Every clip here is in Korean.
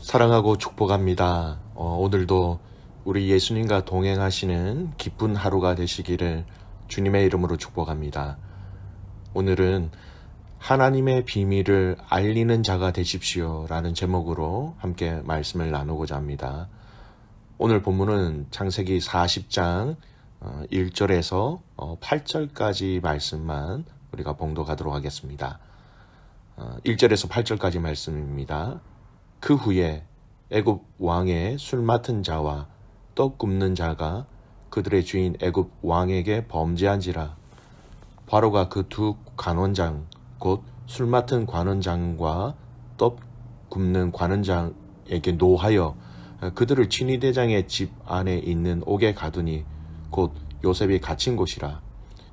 사랑하고 축복합니다. 오늘도 우리 예수님과 동행하시는 기쁜 하루가 되시기를 주님의 이름으로 축복합니다. 오늘은 하나님의 비밀을 알리는 자가 되십시오 라는 제목으로 함께 말씀을 나누고자 합니다. 오늘 본문은 창세기 40장 1절에서 8절까지 말씀만 우리가 봉독하도록 하겠습니다. 1절에서 8절까지 말씀입니다. 그 후에 애굽 왕의 술 맡은 자와 떡 굽는 자가 그들의 주인 애굽 왕에게 범죄한지라. 바로가 그 두 관원장 곧 술 맡은 관원장과 떡 굽는 관원장에게 노하여 그들을 친위대장의 집 안에 있는 옥에 가두니 곧 요셉이 갇힌 곳이라.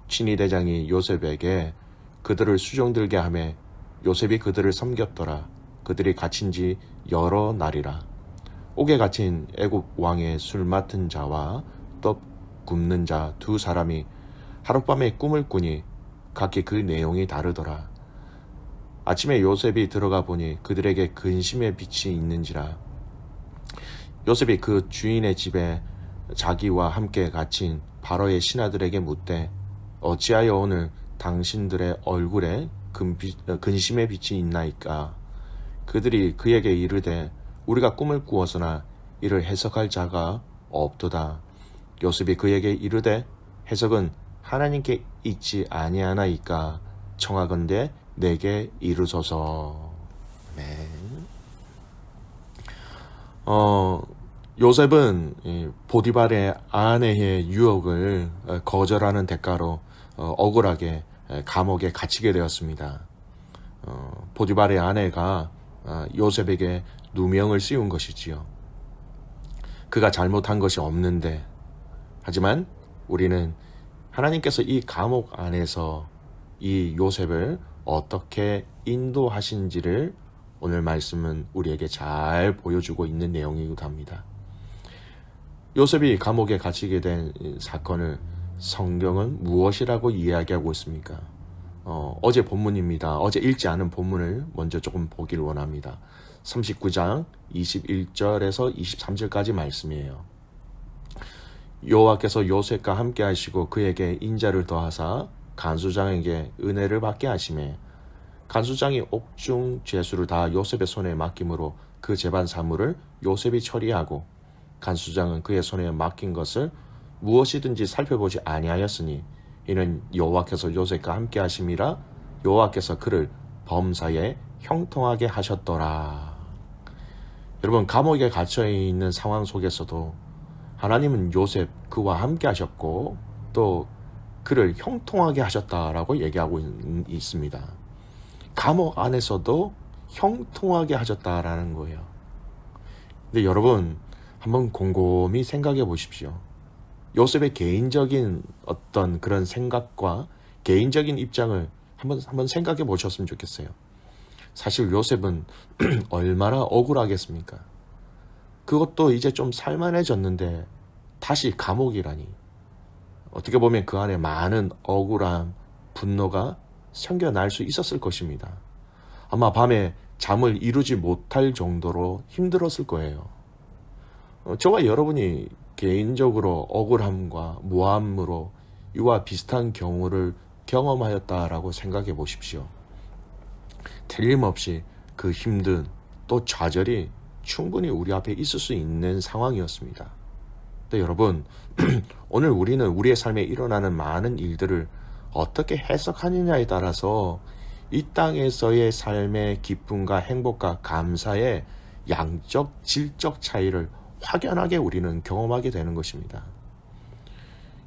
친위대장이 요셉에게 그들을 수종들게 하며 요셉이 그들을 섬겼더라. 그들이 갇힌 지 여러 날이라. 옥에 갇힌 애굽 왕의 술 맡은 자와 떡 굽는 자 두 사람이 하룻밤에 꿈을 꾸니 각기 그 내용이 다르더라. 아침에 요셉이 들어가 보니 그들에게 근심의 빛이 있는지라. 요셉이 그 주인의 집에 자기와 함께 갇힌 바로의 신하들에게 묻되 어찌하여 오늘 당신들의 얼굴에 근심의 빛이 있나이까. 그들이 그에게 이르되 우리가 꿈을 꾸었으나 이를 해석할 자가 없도다. 요셉이 그에게 이르되 해석은 하나님께 있지 아니하나이까. 청하건대 내게 이르소서. 네. 요셉은 보디발의 아내의 유혹을 거절하는 대가로 억울하게 감옥에 갇히게 되었습니다. 보디발의 아내가 요셉에게 누명을 씌운 것이지요. 그가 잘못한 것이 없는데, 하지만 우리는 하나님께서 이 감옥 안에서 이 요셉을 어떻게 인도하신지를 오늘 말씀은 우리에게 잘 보여주고 있는 내용이기도 합니다. 요셉이 감옥에 갇히게 된 사건을 성경은 무엇이라고 이야기하고 있습니까? 어제 본문입니다. 어제 읽지 않은 본문을 먼저 조금 보길 원합니다. 39장 21절에서 23절까지 말씀이에요. 여호와께서 요셉과 함께 하시고 그에게 인자를 더하사 간수장에게 은혜를 받게 하시매 간수장이 옥중 죄수를 다 요셉의 손에 맡김으로 그 재반 사물을 요셉이 처리하고 간수장은 그의 손에 맡긴 것을 무엇이든지 살펴보지 아니하였으니 이는 여호와께서 요셉과 함께 하심이라. 여호와께서 그를 범사에 형통하게 하셨더라. 여러분, 감옥에 갇혀 있는 상황 속에서도 하나님은 요셉 그와 함께 하셨고 또 그를 형통하게 하셨다라고 얘기하고 있습니다. 감옥 안에서도 형통하게 하셨다라는 거예요. 근데 여러분, 한번 곰곰이 생각해 보십시오. 요셉의 개인적인 어떤 그런 생각과 개인적인 입장을 한번 생각해 보셨으면 좋겠어요. 사실 요셉은 얼마나 억울하겠습니까? 그것도 이제 좀 살만해졌는데 다시 감옥이라니. 어떻게 보면 그 안에 많은 억울함, 분노가 생겨날 수 있었을 것입니다. 아마 밤에 잠을 이루지 못할 정도로 힘들었을 거예요. 저와 여러분이 개인적으로 억울함과 모함으로 이와 비슷한 경우를 경험하였다라고 생각해 보십시오. 틀림없이 그 힘든 또 좌절이 충분히 우리 앞에 있을 수 있는 상황이었습니다. 근데 여러분, 오늘 우리는 우리의 삶에 일어나는 많은 일들을 어떻게 해석하느냐에 따라서 이 땅에서의 삶의 기쁨과 행복과 감사의 양적, 질적 차이를 확연하게 우리는 경험하게 되는 것입니다.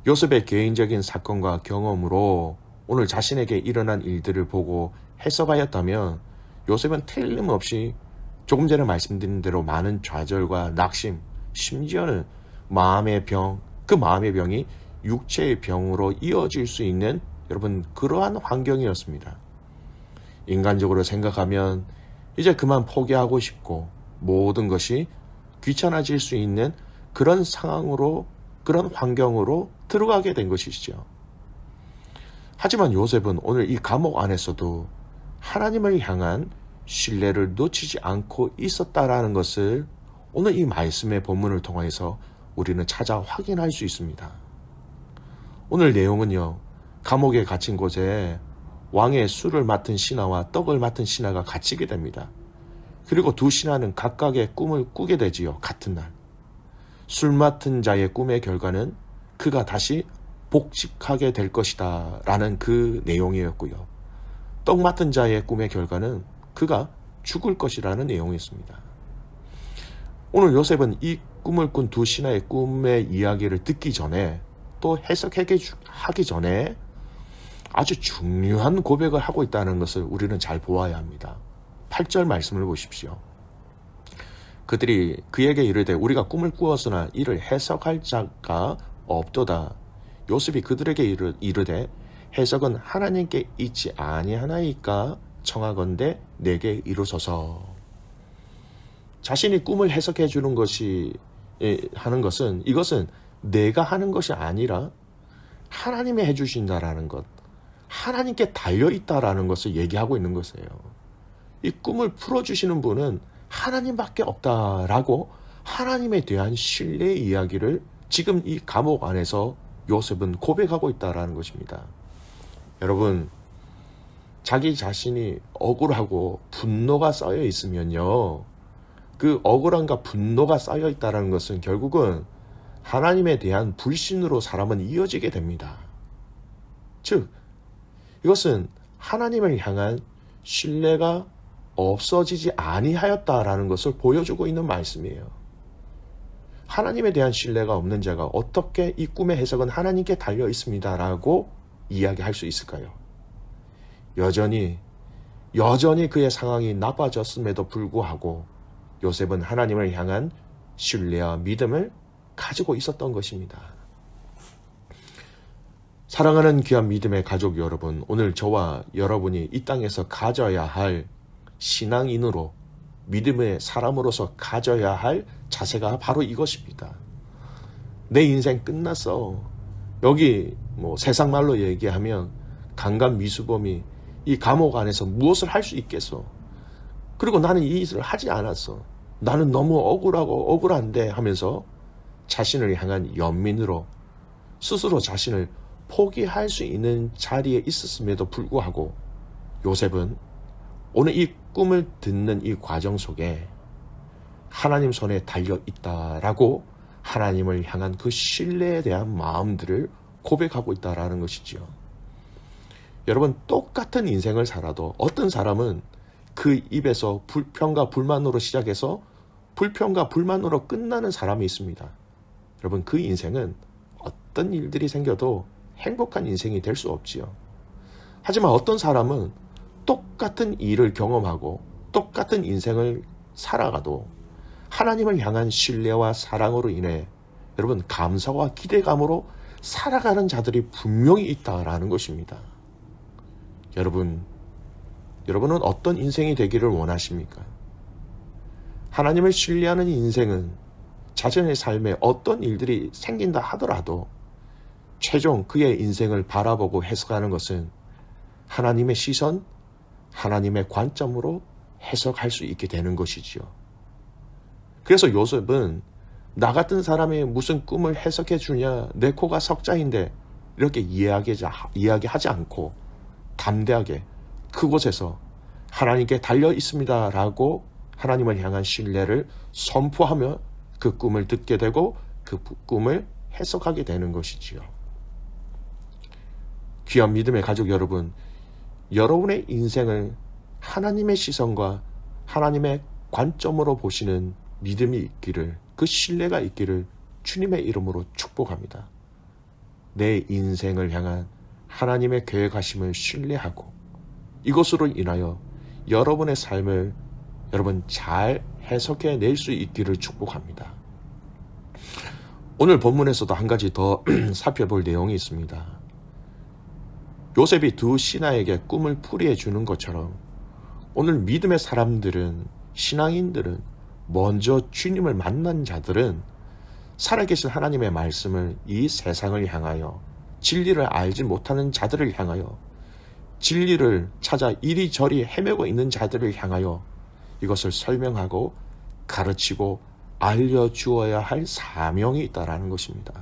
요셉의 개인적인 사건과 경험으로 오늘 자신에게 일어난 일들을 보고 해석하였다면 요셉은 틀림없이 조금 전에 말씀드린 대로 많은 좌절과 낙심, 심지어는 마음의 병, 그 마음의 병이 육체의 병으로 이어질 수 있는 여러분 그러한 환경이었습니다. 인간적으로 생각하면 이제 그만 포기하고 싶고 모든 것이 귀찮아질 수 있는 그런 상황으로, 그런 환경으로 들어가게 된 것이죠. 하지만 요셉은 오늘 이 감옥 안에서도 하나님을 향한 신뢰를 놓치지 않고 있었다라는 것을 오늘 이 말씀의 본문을 통해서 우리는 찾아 확인할 수 있습니다. 오늘 내용은요, 감옥에 갇힌 곳에 왕의 술을 맡은 신하와 떡을 맡은 신하가 갇히게 됩니다. 그리고 두 신하는 각각의 꿈을 꾸게 되지요. 같은 날. 술 맡은 자의 꿈의 결과는 그가 다시 복직하게 될 것이다 라는 그 내용이었고요. 떡 맡은 자의 꿈의 결과는 그가 죽을 것이라는 내용이었습니다. 오늘 요셉은 이 꿈을 꾼 두 신하의 꿈의 이야기를 듣기 전에, 또 해석하기 전에 아주 중요한 고백을 하고 있다는 것을 우리는 잘 보아야 합니다. 8절 말씀을 보십시오. 그들이 그에게 이르되 우리가 꿈을 꾸었으나 이를 해석할 자가 없도다. 요셉이 그들에게 이르되 해석은 하나님께 있지 아니하나이까 청하건대 내게 이루소서. 자신이 꿈을 해석해 주는 것이 하는 것은, 이것은 내가 하는 것이 아니라 하나님이 해주신다라는 것, 하나님께 달려있다라는 것을 얘기하고 있는 것이에요. 이 꿈을 풀어주시는 분은 하나님밖에 없다라고 하나님에 대한 신뢰의 이야기를 지금 이 감옥 안에서 요셉은 고백하고 있다라는 것입니다. 여러분, 자기 자신이 억울하고 분노가 쌓여 있으면요, 그 억울함과 분노가 쌓여 있다는 것은 결국은 하나님에 대한 불신으로 사람은 이어지게 됩니다. 즉, 이것은 하나님을 향한 신뢰가 없어지지 아니하였다라는 것을 보여주고 있는 말씀이에요. 하나님에 대한 신뢰가 없는 자가 어떻게 이 꿈의 해석은 하나님께 달려 있습니다라고 이야기할 수 있을까요? 여전히 그의 상황이 나빠졌음에도 불구하고 요셉은 하나님을 향한 신뢰와 믿음을 가지고 있었던 것입니다. 사랑하는 귀한 믿음의 가족 여러분, 오늘 저와 여러분이 이 땅에서 가져야 할 신앙인으로, 믿음의 사람으로서 가져야 할 자세가 바로 이것입니다. 내 인생 끝났어. 여기 세상 말로 얘기하면 강간미수범이 이 감옥 안에서 무엇을 할 수 있겠어? 그리고 나는 이 일을 하지 않았어. 나는 너무 억울한데 하면서 자신을 향한 연민으로 스스로 자신을 포기할 수 있는 자리에 있었음에도 불구하고 요셉은 오늘 이 꿈을 듣는 이 과정 속에 하나님 손에 달려 있다라고 하나님을 향한 그 신뢰에 대한 마음들을 고백하고 있다라는 것이지요. 여러분, 똑같은 인생을 살아도 어떤 사람은 그 입에서 불평과 불만으로 시작해서 불평과 불만으로 끝나는 사람이 있습니다. 여러분, 그 인생은 어떤 일들이 생겨도 행복한 인생이 될 수 없지요. 하지만 어떤 사람은 똑같은 일을 경험하고 똑같은 인생을 살아가도 하나님을 향한 신뢰와 사랑으로 인해 여러분 감사와 기대감으로 살아가는 자들이 분명히 있다라는 것입니다. 여러분은 어떤 인생이 되기를 원하십니까? 하나님을 신뢰하는 인생은 자신의 삶에 어떤 일들이 생긴다 하더라도 최종 그의 인생을 바라보고 해석하는 것은 하나님의 시선, 하나님의 관점으로 해석할 수 있게 되는 것이지요. 그래서 요셉은 나 같은 사람이 무슨 꿈을 해석해 주냐, 내 코가 석자인데 이렇게 이야기하지 않고 담대하게 그곳에서 하나님께 달려 있습니다라고 하나님을 향한 신뢰를 선포하며 그 꿈을 듣게 되고 그 꿈을 해석하게 되는 것이지요. 귀한 믿음의 가족 여러분, 여러분의 인생을 하나님의 시선과 하나님의 관점으로 보시는 믿음이 있기를, 그 신뢰가 있기를 주님의 이름으로 축복합니다. 내 인생을 향한 하나님의 계획하심을 신뢰하고 이것으로 인하여 여러분의 삶을 여러분 잘 해석해 낼 수 있기를 축복합니다. 오늘 본문에서도 한 가지 더 살펴볼 내용이 있습니다. 요셉이 두 신하에게 꿈을 풀이해 주는 것처럼 오늘 믿음의 사람들은, 신앙인들은, 먼저 주님을 만난 자들은 살아계신 하나님의 말씀을 이 세상을 향하여, 진리를 알지 못하는 자들을 향하여 진리를 찾아 이리저리 헤매고 있는 자들을 향하여 이것을 설명하고 가르치고 알려주어야 할 사명이 있다라는 것입니다.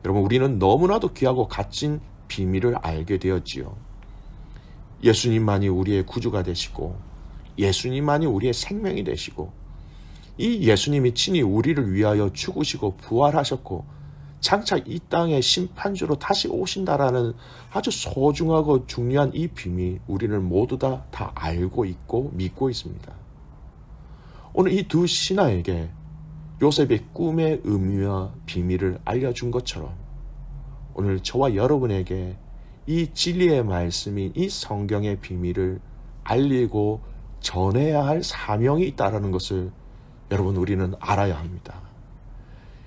여러분, 우리는 너무나도 귀하고 값진 비밀을 알게 되었지요. 예수님만이 우리의 구주가 되시고 예수님만이 우리의 생명이 되시고 이 예수님이 친히 우리를 위하여 죽으시고 부활하셨고 장차 이 땅의 심판주로 다시 오신다라는 아주 소중하고 중요한 이 비밀, 우리는 모두 다 알고 있고 믿고 있습니다. 오늘 이 두 신하에게 요셉의 꿈의 의미와 비밀을 알려준 것처럼 오늘 저와 여러분에게 이 진리의 말씀인 이 성경의 비밀을 알리고 전해야 할 사명이 있다는 것을 여러분, 우리는 알아야 합니다.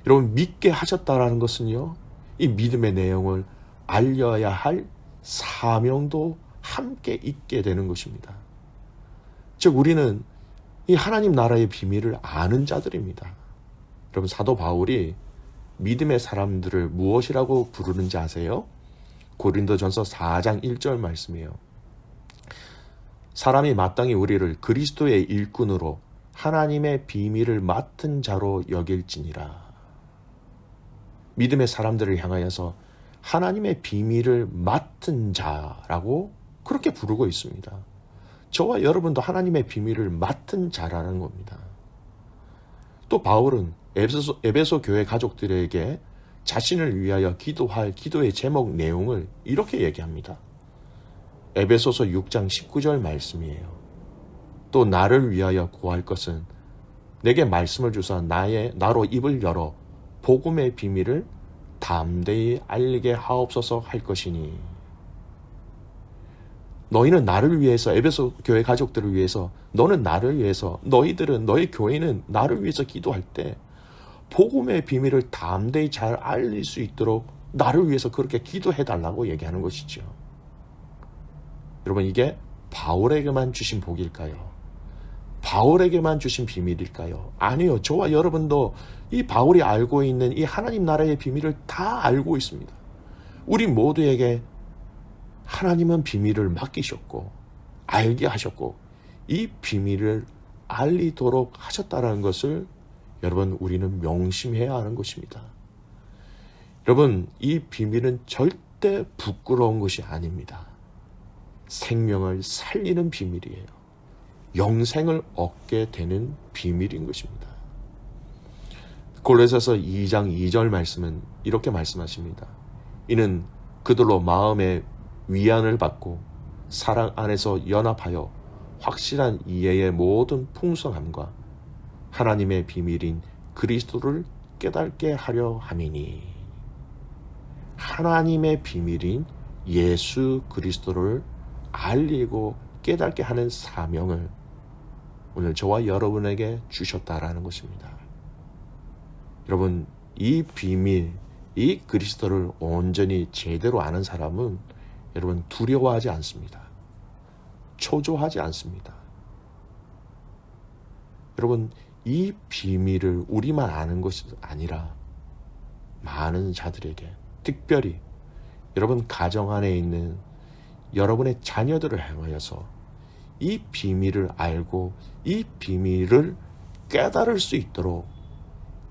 여러분, 믿게 하셨다라는 것은요, 이 믿음의 내용을 알려야 할 사명도 함께 있게 되는 것입니다. 즉, 우리는 이 하나님 나라의 비밀을 아는 자들입니다. 여러분, 사도 바울이 믿음의 사람들을 무엇이라고 부르는지 아세요? 고린도전서 4장 1절 말씀이에요. 사람이 마땅히 우리를 그리스도의 일꾼으로 하나님의 비밀을 맡은 자로 여길지니라. 믿음의 사람들을 향하여서 하나님의 비밀을 맡은 자라고 그렇게 부르고 있습니다. 저와 여러분도 하나님의 비밀을 맡은 자라는 겁니다. 또 바울은 에베소 교회 가족들에게 자신을 위하여 기도할 기도의 제목 내용을 이렇게 얘기합니다. 에베소서 6장 19절 말씀이에요. 또 나를 위하여 구할 것은 내게 말씀을 주사 나로 입을 열어 복음의 비밀을 담대히 알리게 하옵소서 할 것이니. 너희는 나를 위해서, 에베소 교회 가족들을 위해서, 너는 나를 위해서, 너희 교회는 나를 위해서 기도할 때 복음의 비밀을 담대히 잘 알릴 수 있도록 나를 위해서 그렇게 기도해달라고 얘기하는 것이죠. 여러분, 이게 바울에게만 주신 복일까요? 바울에게만 주신 비밀일까요? 아니요. 저와 여러분도 이 바울이 알고 있는 이 하나님 나라의 비밀을 다 알고 있습니다. 우리 모두에게 하나님은 비밀을 맡기셨고 알게 하셨고 이 비밀을 알리도록 하셨다는 것을 여러분, 우리는 명심해야 하는 것입니다. 여러분, 이 비밀은 절대 부끄러운 것이 아닙니다. 생명을 살리는 비밀이에요. 영생을 얻게 되는 비밀인 것입니다. 골로새서 2장 2절 말씀은 이렇게 말씀하십니다. 이는 그들로 마음의 위안을 받고 사랑 안에서 연합하여 확실한 이해의 모든 풍성함과 하나님의 비밀인 그리스도를 깨닫게 하려 함이니. 하나님의 비밀인 예수 그리스도를 알리고 깨닫게 하는 사명을 오늘 저와 여러분에게 주셨다라는 것입니다. 여러분, 이 비밀, 이 그리스도를 온전히 제대로 아는 사람은 여러분 두려워하지 않습니다. 초조하지 않습니다. 여러분, 이 비밀을 우리만 아는 것이 아니라 많은 자들에게, 특별히 여러분 가정 안에 있는 여러분의 자녀들을 향하여서 이 비밀을 알고 이 비밀을 깨달을 수 있도록,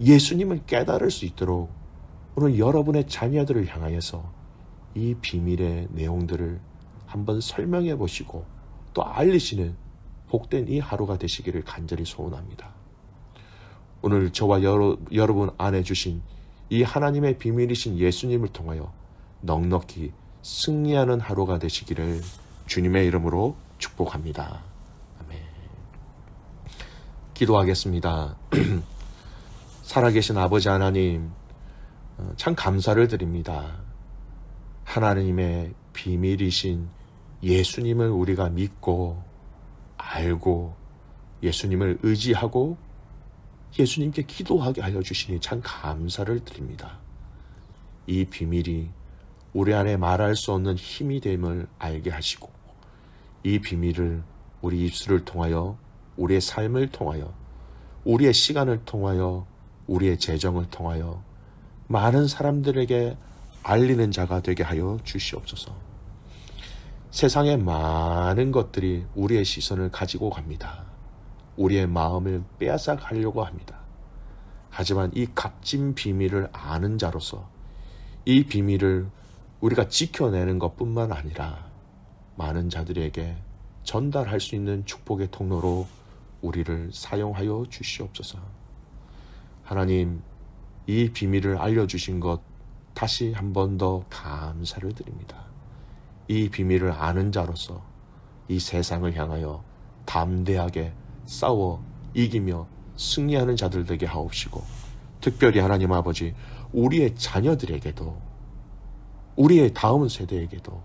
예수님을 깨달을 수 있도록 오늘 여러분의 자녀들을 향하여서 이 비밀의 내용들을 한번 설명해 보시고 또 알리시는 복된 이 하루가 되시기를 간절히 소원합니다. 오늘 저와 여러분 안에 주신 이 하나님의 비밀이신 예수님을 통하여 넉넉히 승리하는 하루가 되시기를 주님의 이름으로 축복합니다. 아멘. 기도하겠습니다. 살아계신 아버지 하나님, 참 감사를 드립니다. 하나님의 비밀이신 예수님을 우리가 믿고 알고 예수님을 의지하고 예수님께 기도하게 하여 주시니 참 감사를 드립니다. 이 비밀이 우리 안에 말할 수 없는 힘이 됨을 알게 하시고 이 비밀을 우리 입술을 통하여, 우리의 삶을 통하여, 우리의 시간을 통하여, 우리의 재정을 통하여 많은 사람들에게 알리는 자가 되게 하여 주시옵소서. 세상의 많은 것들이 우리의 시선을 가지고 갑니다. 우리의 마음을 빼앗아 가려고 합니다. 하지만 이 값진 비밀을 아는 자로서 이 비밀을 우리가 지켜내는 것뿐만 아니라 많은 자들에게 전달할 수 있는 축복의 통로로 우리를 사용하여 주시옵소서. 하나님, 이 비밀을 알려주신 것 다시 한 번 더 감사를 드립니다. 이 비밀을 아는 자로서 이 세상을 향하여 담대하게 싸워 이기며 승리하는 자들 되게 하옵시고, 특별히 하나님 아버지, 우리의 자녀들에게도, 우리의 다음 세대에게도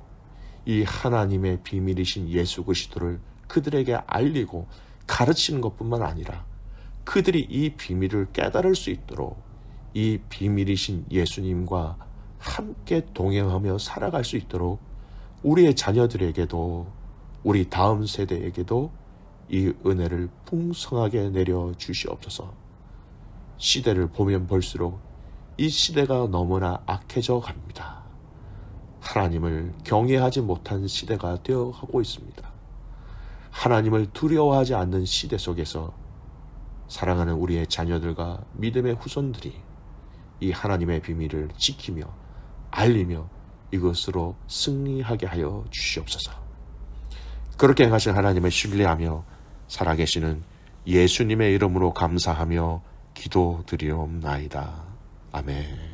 이 하나님의 비밀이신 예수 그리스도를 그들에게 알리고 가르치는 것뿐만 아니라 그들이 이 비밀을 깨달을 수 있도록 이 비밀이신 예수님과 함께 동행하며 살아갈 수 있도록 우리의 자녀들에게도, 우리 다음 세대에게도 이 은혜를 풍성하게 내려 주시옵소서. 시대를 보면 볼수록 이 시대가 너무나 악해져 갑니다. 하나님을 경외하지 못한 시대가 되어가고 있습니다. 하나님을 두려워하지 않는 시대 속에서 사랑하는 우리의 자녀들과 믿음의 후손들이 이 하나님의 비밀을 지키며 알리며 이것으로 승리하게 하여 주시옵소서. 그렇게 행하신 하나님을 신뢰하며 살아계시는 예수님의 이름으로 감사하며 기도드리옵나이다. 아멘.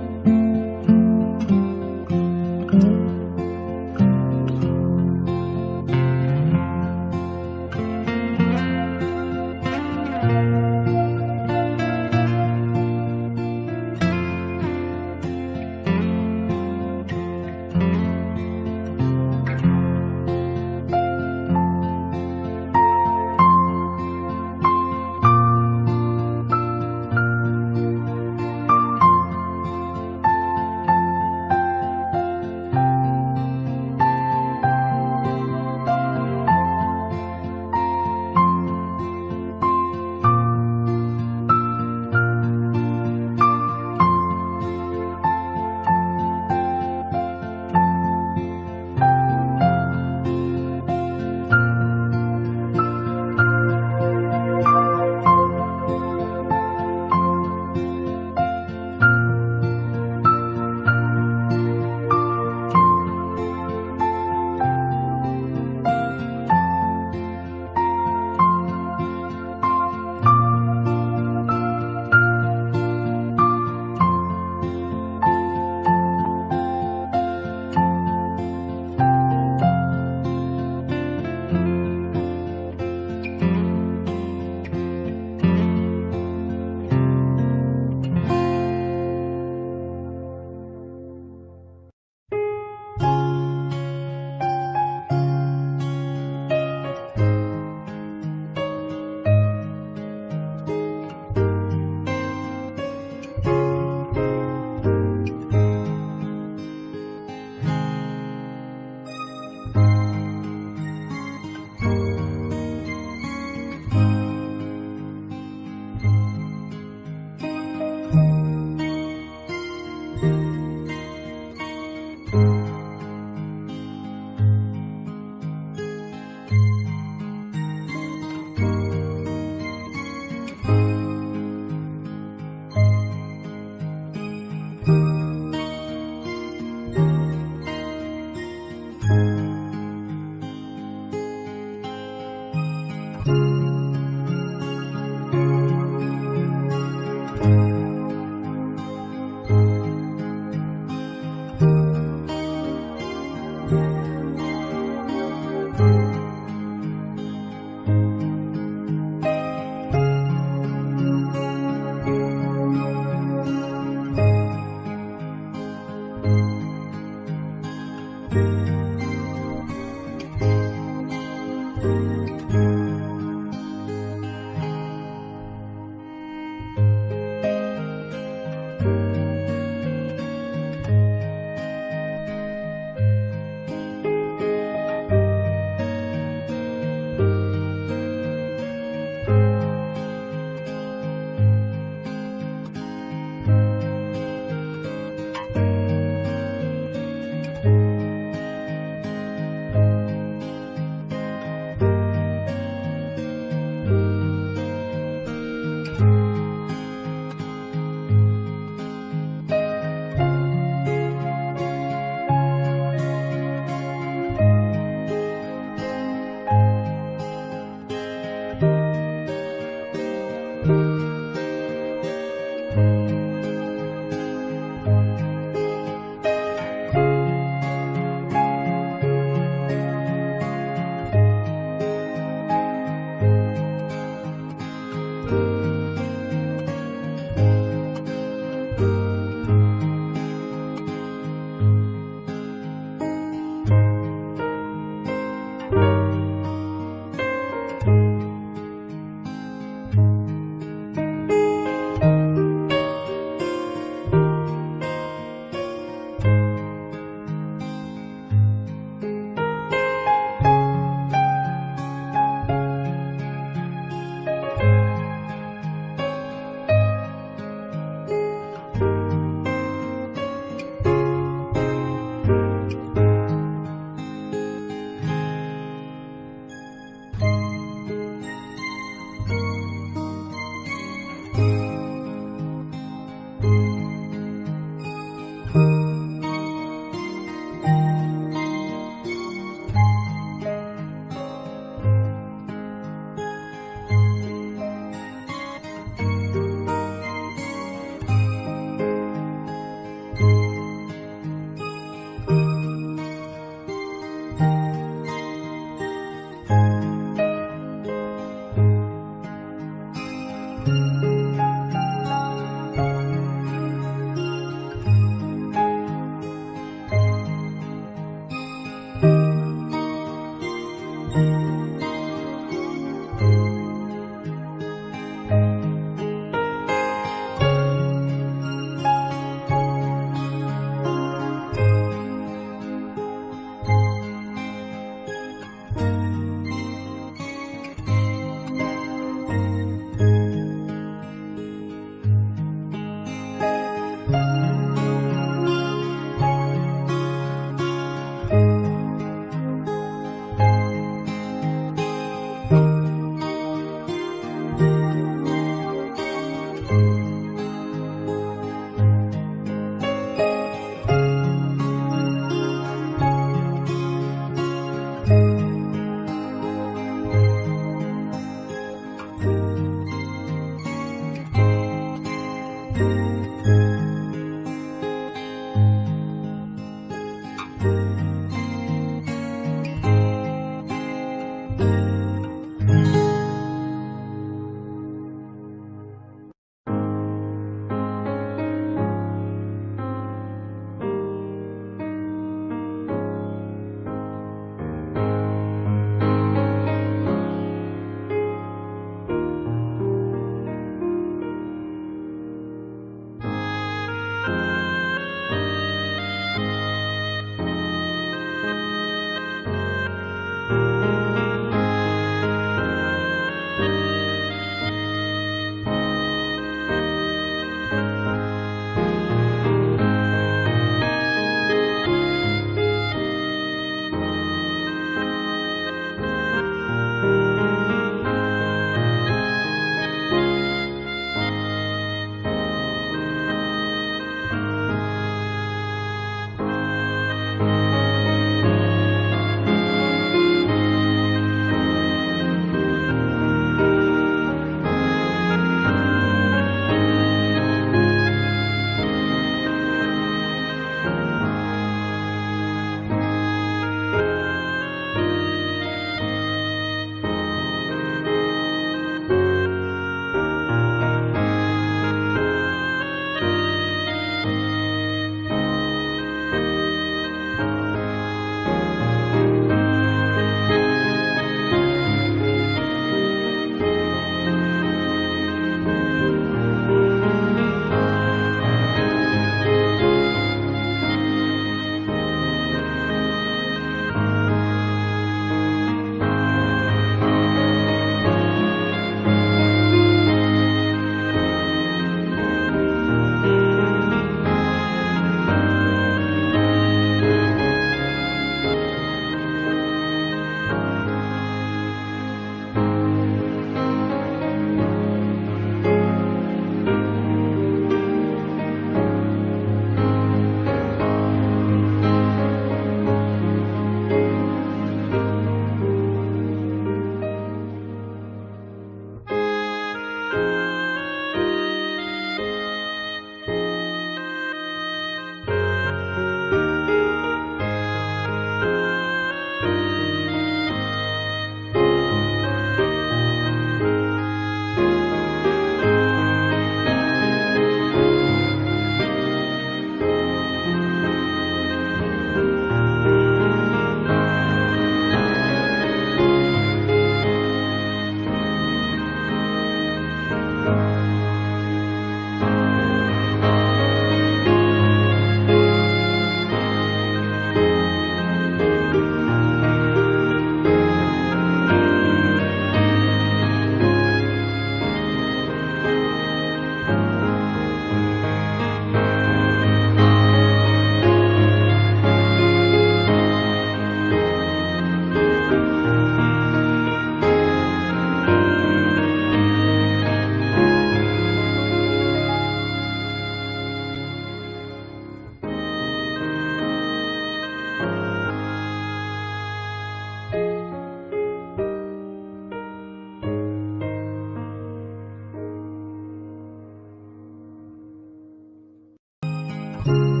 주세요.